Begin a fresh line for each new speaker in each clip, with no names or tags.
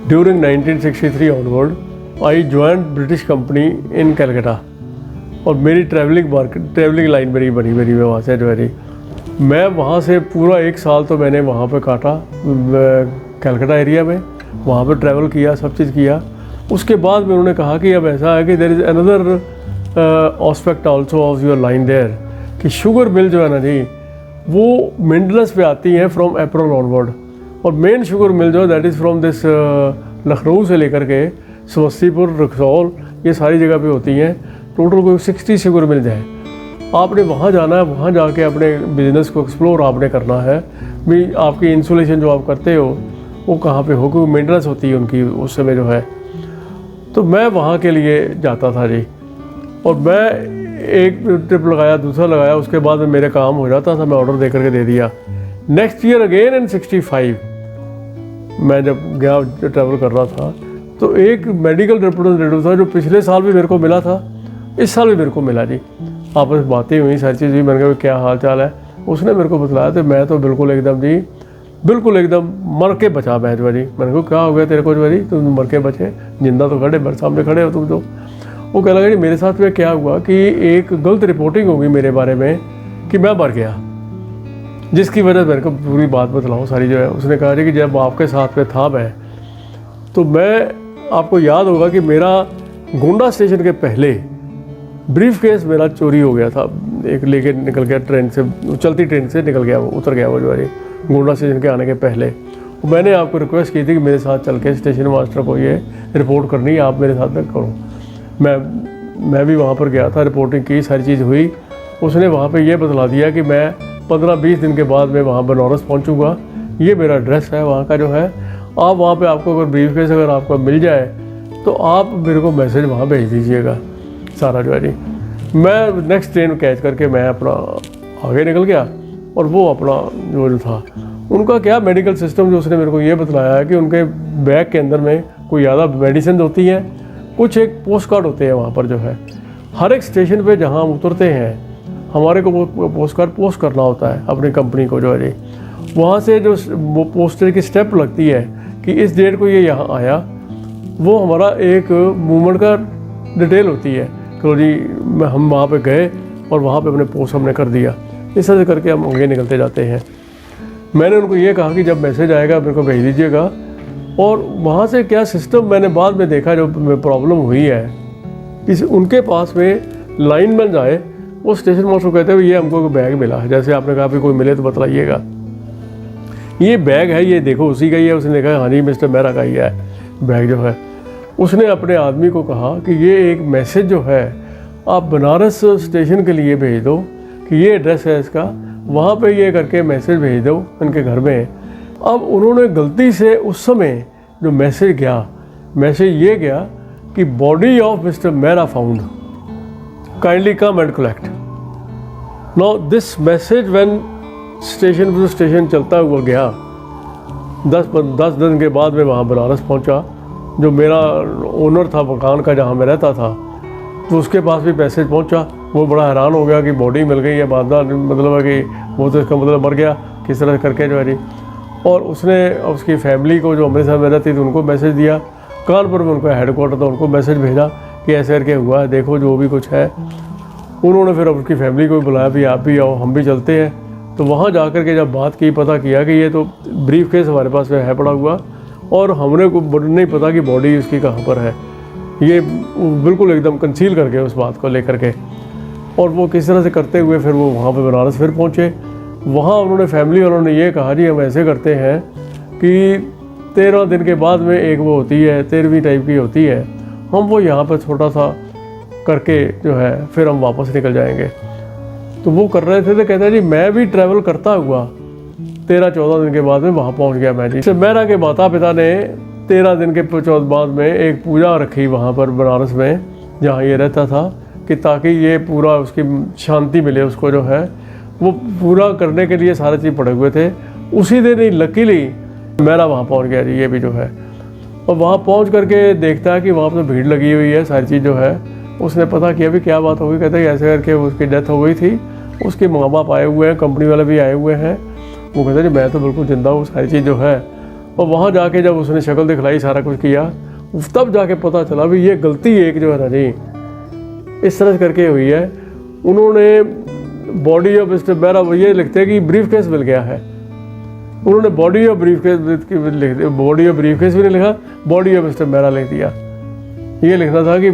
During 1963 onward, I joined British company in Calcutta और मेरी travelling line मेरी बनी वहाँ से जो है मैं वहाँ से पूरा 1 साल तो मैंने वहाँ पे काटा कलकत्ता एरिया में, वहाँ पे ट्रैवल किया, सब चीज़ किया। उसके बाद में उन्होंने कहा कि अब ऐसा है कि there is another aspect also of your line there, कि शुगर मिल जो है ना जी वो मेंडलस पे आती हैं फ्रॉम अप्रैल ऑनवर्ड, और मेन शुगर मिल जो है that is from this Lucknow से लेकर के समस्तीपुर, रक्सौल, ये सारी जगह पे होती हैं। टोटल कोई 60 शुगर मिल जाए, आपने वहाँ जाना है, वहाँ जाके अपने बिज़नेस को एक्सप्लोर आपने करना है भी। आपकी इंसुलेशन जो आप करते हो वो कहाँ पे हो, क्योंकि मेंटेनेंस होती है उनकी उस समय जो है। तो मैं वहाँ के लिए जाता था जी, और मैं एक ट्रिप लगाया, दूसरा लगाया, उसके बाद में मेरे काम हो जाता था, मैं ऑर्डर दे करके दे दिया। नेक्स्ट ईयर अगेन इन 65 मैं जब गया ट्रैवल कर रहा था तो एक मेडिकल रिप्रेजेंटेटिव था जो पिछले साल भी मेरे को मिला था, इस साल भी मेरे को मिला जी। आपस में बातें हुई, सारी चीज़ हुई, मैंने कहा क्या हाल चाल है। उसने मेरे को बतलाया तो मैं तो बिल्कुल एकदम मर के बचा मैं जो जी। मैंने कहा क्या हो गया तेरे को जो जी, तुम मर के बचे, जिंदा तो खड़े, मेरे सामने खड़े हो तुम तो। वो कहने लगा जी मेरे साथ में क्या हुआ कि एक गलत रिपोर्टिंग होगी मेरे बारे में कि मैं मर गया, जिसकी वजह से मेरे को पूरी बात बतलाऊँ सारी जो है। उसने कहा जी कि जब आपके साथ में था मैं, तो मैं आपको याद होगा कि मेरा गोंडा स्टेशन के पहले ब्रीफ केस मेरा चोरी हो गया था, एक लेके निकल गया ट्रेन से, चलती ट्रेन से निकल गया, वो उतर गया वो जो है गोंडा स्टेशन के आने के पहले। मैंने आपको रिक्वेस्ट की थी कि मेरे साथ चल के स्टेशन मास्टर को ये रिपोर्ट करनी है, आप मेरे साथ में करो। मैं भी वहाँ पर गया था, रिपोर्टिंग की, सारी चीज़ हुई। उसने वहाँ पे ये बतला दिया कि मैं 15-20 दिन के बाद मैं वहाँ बनारस पहुँचूँगा, ये मेरा एड्रेस है वहाँ का जो है। आप वहाँ पे आपको अगर ब्रीफ केस अगर आपको मिल जाए तो आप मेरे को मैसेज वहाँ भेज दीजिएगा सारा जो है जी। मैं नेक्स्ट ट्रेन कैच करके मैं अपना आगे निकल गया, और वो अपना जो था उनका क्या मेडिकल सिस्टम जो उसने मेरे को ये बतलाया है कि उनके बैग के अंदर में कोई ज़्यादा मेडिसिन होती है, कुछ एक पोस्ट कार्ड होते हैं वहाँ पर जो है। हर एक स्टेशन पे जहाँ हम उतरते हैं हमारे को वो पोस्ट कार्ड पोस्ट करना होता है अपनी कंपनी को जो है जी। वहाँ से जो पोस्टर की स्टेप लगती है कि इस डेट को ये यहाँ आया, वो हमारा एक मूवमेंट का डिटेल होती है। तो जी हम वहाँ पे गए और वहाँ पे अपने पोस्ट हमने कर दिया। इस तरह से करके हम आगे निकलते जाते हैं। मैंने उनको ये कहा कि जब मैसेज आएगा मेरे को भेज दीजिएगा। और वहाँ से क्या सिस्टम मैंने बाद में देखा, जो प्रॉब्लम हुई है इस उनके पास में लाइनमैन आए, वो स्टेशन मास्टर कहते हुए ये हमको बैग मिला है, जैसे आपने कहा भी कोई मिले तो बतलाइएगा, ये बैग है, ये देखो उसी का ही है। उसने देखा हाँ जी मिस्टर मेहरा का ही है बैग जो है। उसने अपने आदमी को कहा कि ये एक मैसेज जो है आप बनारस स्टेशन के लिए भेज दो कि ये एड्रेस है इसका, वहाँ पे ये करके मैसेज भेज दो उनके घर में। अब उन्होंने गलती से उस समय जो मैसेज गया, मैसेज ये गया कि body of mister Mehra found, kindly come and collect. Now this message when station to station चलता हुआ गया, 10 दिन के बाद मैं वहाँ बनारस पहुँचा। जो मेरा ओनर था मकान का जहाँ मैं रहता था, तो उसके पास भी मैसेज पहुँचा। वो बड़ा हैरान हो गया कि बॉडी मिल गई है, बाद मतलब है कि वो तो इसका मतलब मर गया किस तरह करके जो है जी। और उसने उसकी फैमिली को जो अमृतसर में रहती थी उनको मैसेज दिया, कानपुर में उनका हेडक्वार्टर था, उनको मैसेज भेजा कि ऐसे करके हुआ है, देखो जो भी कुछ है। उन्होंने फिर उसकी फैमिली को भी बुलाया भी आप भी आओ, हम भी चलते हैं। तो वहाँ जा कर के जब बात की, पता किया कि ये तो ब्रीफ केस हमारे पास में है पड़ा हुआ, और हमने को नहीं पता कि बॉडी उसकी कहाँ पर है। ये बिल्कुल एकदम कंसील करके उस बात को लेकर के, और वो किस तरह से करते हुए फिर वो वहाँ पे बनारस फिर पहुँचे। वहाँ उन्होंने फैमिली वालों ने ये कहा जी हम ऐसे करते हैं कि 13 दिन के बाद में एक वो होती है 13वीं टाइप की होती है, हम वो यहाँ पर छोटा सा करके जो है फिर हम वापस निकल जाएंगे। तो वो कर रहे थे, तो कहते हैं जी मैं भी ट्रैवल करता हुआ 13-14 दिन के बाद में वहाँ पहुँच गया मैं जी। मेहरा के माता पिता ने 13 दिन के बाद में एक पूजा रखी वहाँ पर बनारस में जहाँ ये रहता था, कि ताकि ये पूरा उसकी शांति मिले उसको जो है, वो पूरा करने के लिए सारे चीज़ पड़े हुए थे। उसी दिन ही लकीली मेरा वहाँ पहुँच गया जी ये भी जो है। और वहाँ पहुँच करके देखता है कि वहाँ पर भीड़ लगी हुई है, सारी चीज़ जो है। उसने पता किया भी क्या बात हो गई, कहते हैं ऐसे करके उसकी डेथ हो गई थी, उसके माँ बाप आए हुए हैं, कंपनी वाले भी आए हुए हैं। वो कहते हैं जी मैं तो बिल्कुल जिंदा हूँ, सारी चीज़ जो है। और वहाँ जाके जब उसने शक्ल दिखलाई, सारा कुछ किया, तब जाके पता चला भी ये गलती एक जो है ना जी इस तरह करके हुई है। उन्होंने बॉडी ऑफ मिस्टर मेहरा, ये लिखते हैं कि ब्रीफ केस मिल गया है, उन्होंने बॉडी ऑफ ब्रीफ केस लिख दिया, बॉडी ऑफ ब्रीफ केस भी नहीं लिखा, बॉडी ऑफ मिस्टर मेहरा लिख दिया। ये लिखना था कि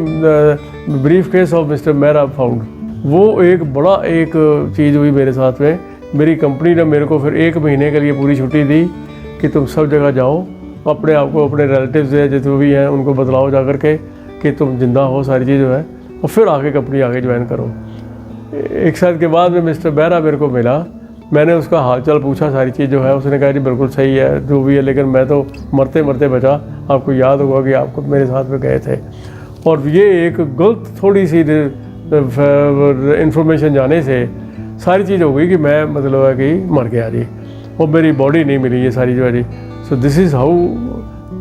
brief case of mister Mehra found. वो एक बड़ा एक चीज़ हुई मेरे साथ में। मेरी कंपनी ने मेरे को फिर 1 महीने के लिए पूरी छुट्टी दी कि तुम सब जगह जाओ, अपने आप को, अपने रिलेटिव्स है जितने भी हैं उनको बतलाओ जा कर के कि तुम जिंदा हो, सारी चीज़ जो है, और फिर आगे कंपनी आगे ज्वाइन करो। 1 साल के बाद में मिस्टर मेहरा मेरे को मिला, मैंने उसका हालचाल पूछा, सारी चीज़ जो है, उसने कहा जी बिल्कुल सही है जो भी है, लेकिन मैं तो मरते मरते बचा। आपको याद होगा कि आपको मेरे साथ में गए थे, और ये एक गलत थोड़ी सी इंफॉर्मेशन जाने से सारी चीज़ हो गई कि मैं मतलब है कि मर गया जी, और मेरी बॉडी नहीं मिली, ये सारी जो है जी। So this is how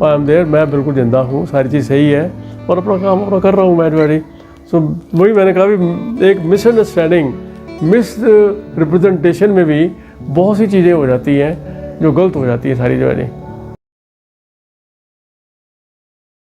I am there. मैं बिल्कुल ज़िंदा हूँ, सारी चीज़ सही है और अपना काम अपना कर रहा हूँ मैं जो है जी। सो वही मैंने कहा भी एक मिसअंडरस्टैंडिंग, मिस रिप्रेजेंटेशन में भी बहुत सी चीज़ें हो जाती हैं जो गलत हो जाती है सारी जो है जी।